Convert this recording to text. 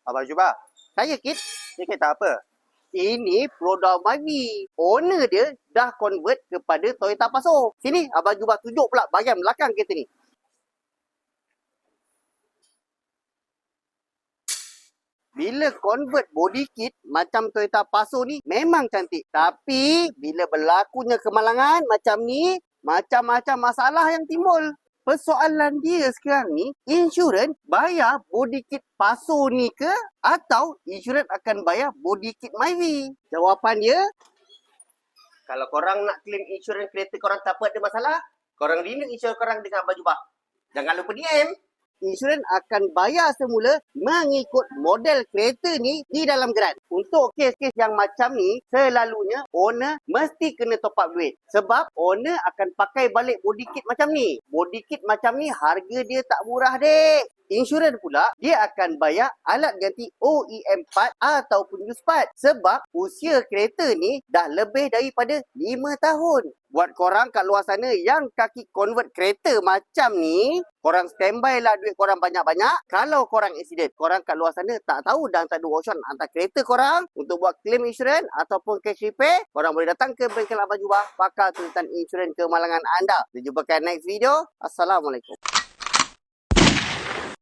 Abang Jubah, saya Kit. Ni kereta apa? Ini produk Myvi. Owner dia dah convert kepada Toyota Passo. Sini, Abang Jubah tunjuk pula bahagian belakang kereta ni. Bila convert body kit macam Toyota Passo ni memang cantik. Tapi bila berlakunya kemalangan macam ni, macam-macam masalah yang timbul. Persoalan dia sekarang ni, insurans bayar body kit Passo ni ke atau insurans akan bayar body kit Myvi? Jawapan dia, kalau korang nak claim insurans kereta korang tak ada masalah, korang renew insurans korang dengan Abang Jubah. Jangan lupa DM. Insurans akan bayar semula mengikut model kereta ni di dalam geran. Untuk kes-kes yang macam ni, selalunya owner mesti kena top up duit. Sebab owner akan pakai balik body kit macam ni. Body kit macam ni harga dia tak murah dek. Insurans pula, dia akan bayar alat ganti OEM part ataupun used part. Sebab usia kereta ni dah lebih daripada 5 tahun. Buat korang kat luar sana yang kaki convert kereta macam ni, korang standby lah duit korang banyak-banyak. Kalau korang accident, korang kat luar sana tak tahu dan tak ada option hantar kereta korang untuk buat claim insurans ataupun cash repair, korang boleh datang ke bengkel Abang Jubah, pakar tulisan insurans kemalangan anda. Kita jumpa kat next video. Assalamualaikum.